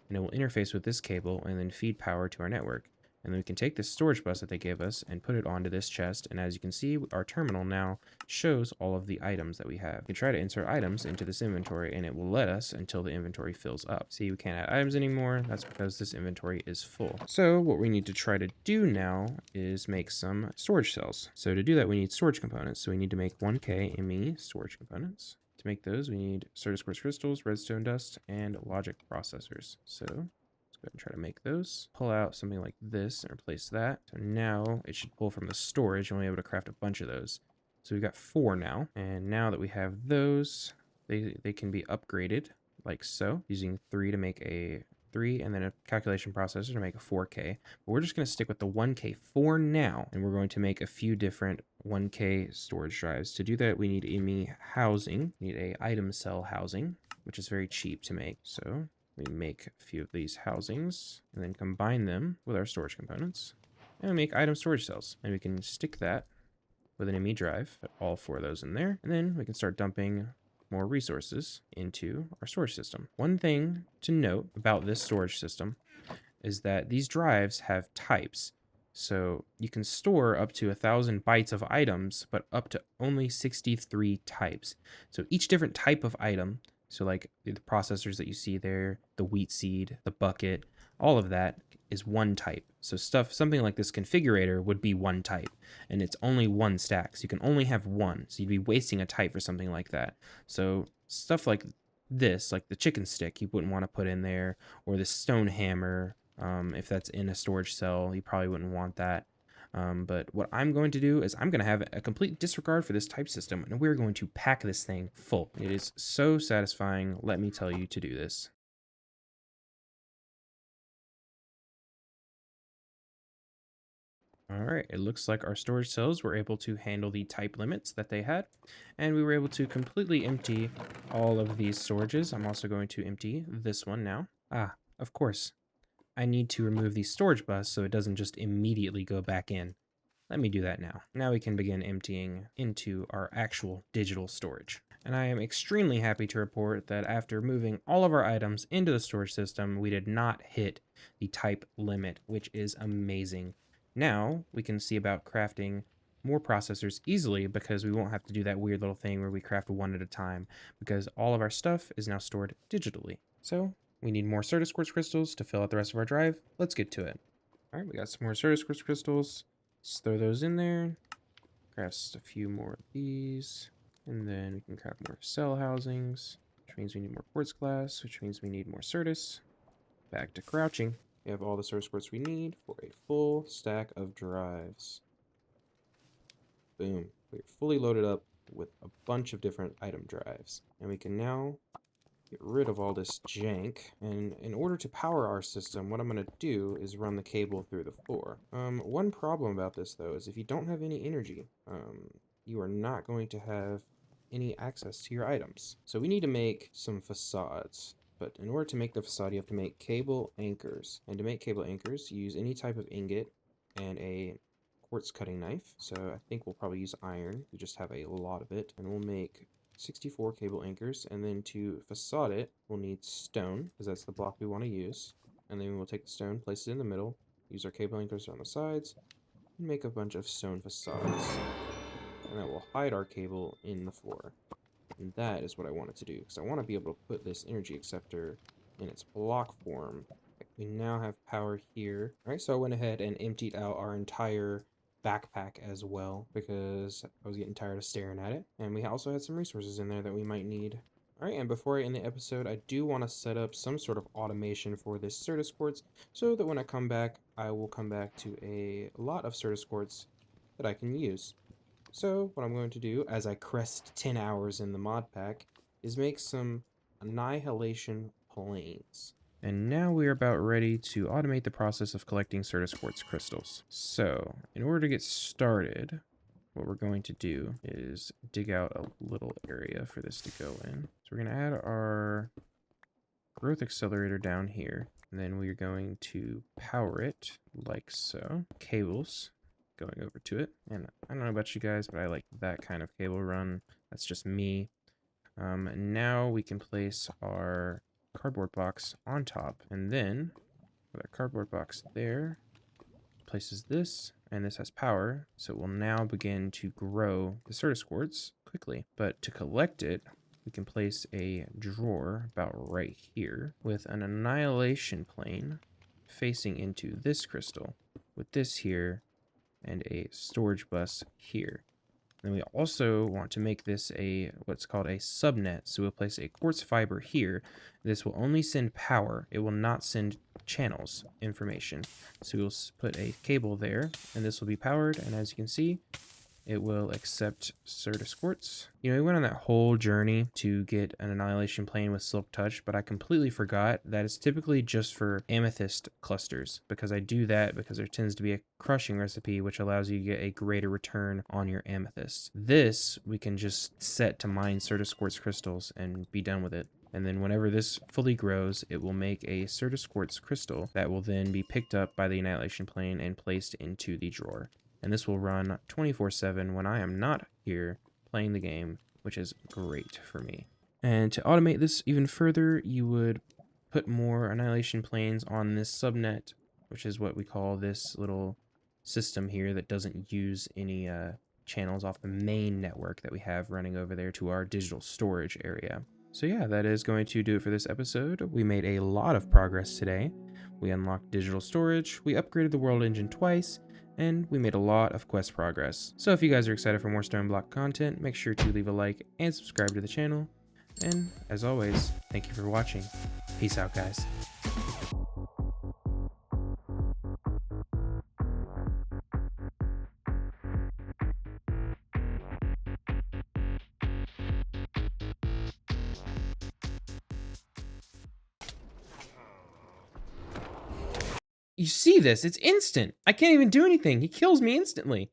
and it will interface with this cable and then feed power to our network. And then we can take this storage bus that they gave us and put it onto this chest. And as you can see, our terminal now shows all of the items that we have. We can try to insert items into this inventory and it will let us until the inventory fills up. See, we can't add items anymore. That's because this inventory is full. So what we need to try to do now is make some storage cells. So to do that, we need storage components. So we need to make 1K ME storage components. To make those, we need Certus quartz crystals, redstone dust, and logic processors. So go ahead and try to make those. Pull out something like this and replace that. So now it should pull from the storage and we'll be able to craft a bunch of those. So we've got 4 now. And now that we have those, they can be upgraded like so, using 3 to make a 3 and then a calculation processor to make a 4K. But we're just going to stick with the 1K for now. And we're going to make a few different 1K storage drives. To do that, we need ME housing. We need a item cell housing, which is very cheap to make. So we make a few of these housings and then combine them with our storage components. And we make item storage cells. And we can stick that with an ME drive, put all 4 of those in there. And then we can start dumping more resources into our storage system. One thing to note about this storage system is that these drives have types. So you can store up to 1,000 bytes of items, but up to only 63 types. So each different type of item, so like the processors that you see there, the wheat seed, the bucket, all of that is one type. So something like this configurator would be one type, and it's only one stack. So you can only have one. So you'd be wasting a type for something like that. So stuff like this, like the chicken stick, you wouldn't want to put in there, or the stone hammer. If that's in a storage cell, you probably wouldn't want that. But what I'm going to do is I'm going to have a complete disregard for this type system, and we're going to pack this thing full. It is so satisfying, let me tell you, to do this. All right, it looks like our storage cells were able to handle the type limits that they had, and we were able to completely empty all of these storages. I'm also going to empty this one now. Of course, I need to remove the storage bus so it doesn't just immediately go back in. Let me do that now. Now we can begin emptying into our actual digital storage. And I am extremely happy to report that after moving all of our items into the storage system, we did not hit the type limit, which is amazing. Now we can see about crafting more processors easily because we won't have to do that weird little thing where we craft one at a time, because all of our stuff is now stored digitally. So we need more Certus quartz crystals to fill out the rest of our drive. Let's get to it. All right, we got some more Certus quartz crystals. Let's throw those in there. Craft a few more of these. And then we can craft more cell housings, which means we need more quartz glass, which means we need more Certus. Back to crouching. We have all the Certus quartz we need for a full stack of drives. Boom. We're fully loaded up with a bunch of different item drives. And we can now get rid of all this jank. And in order to power our system, what I'm going to do is run the cable through the floor. One problem about this, though, is if you don't have any energy, you are not going to have any access to your items. So we need to make some facades. But in order to make the facade, you have to make cable anchors. And to make cable anchors, use any type of ingot and a quartz cutting knife. So I think we'll probably use iron. We just have a lot of it. And we'll make 64 cable anchors. And then to facade it, we'll need stone, because that's the block we want to use. And then we'll take the stone, place it in the middle, use our cable anchors on the sides, and make a bunch of stone facades. And that will hide our cable in the floor. And that is what I wanted to do, because I want to be able to put this energy acceptor in its block form. We now have power here. All right, so I went ahead and emptied out our entire backpack as well, because I was getting tired of staring at it. And we also had some resources in there that we might need. All right, and before I end the episode, I do want to set up some sort of automation for this Certus quartz, so that when I come back, I will come back to a lot of Certus quartz that I can use. So what I'm going to do, as I crest 10 hours in the mod pack, is make some annihilation planes. And now we are about ready to automate the process of collecting Certus quartz crystals. So in order to get started, what we're going to do is dig out a little area for this to go in. So we're going to add our growth accelerator down here, and then we're going to power it like so. Cables going over to it, and I don't know about you guys, but I like that kind of cable run. That's just me. Now we can place our cardboard box on top, and then with our cardboard box there, places this, and this has power, so it will now begin to grow the Certus quartz quickly. But to collect it, we can place a drawer about right here with an annihilation plane facing into this crystal, with this here, and a storage bus here. Then we also want to make this a what's called a subnet. So we'll place a quartz fiber here. This will only send power. It will not send channels information. So we'll put a cable there, and this will be powered. And as you can see, it will accept Certus quartz. You know, we went on that whole journey to get an annihilation plane with silk touch, but I completely forgot that it's typically just for amethyst clusters, because I do that because there tends to be a crushing recipe which allows you to get a greater return on your amethyst. This we can just set to mine Certus quartz crystals and be done with it. And then whenever this fully grows, it will make a Certus quartz crystal that will then be picked up by the annihilation plane and placed into the drawer. And this will run 24/7 when I am not here playing the game, which is great for me. And to automate this even further, you would put more annihilation planes on this subnet, which is what we call this little system here that doesn't use any channels off the main network that we have running over there to our digital storage area. So yeah, that is going to do it for this episode. We made a lot of progress today. We unlocked digital storage, we upgraded the world engine twice, and we made a lot of quest progress. So if you guys are excited for more Stoneblock content, make sure to leave a like and subscribe to the channel. And as always, thank you for watching. Peace out, guys. You see this? It's instant. I can't even do anything. He kills me instantly.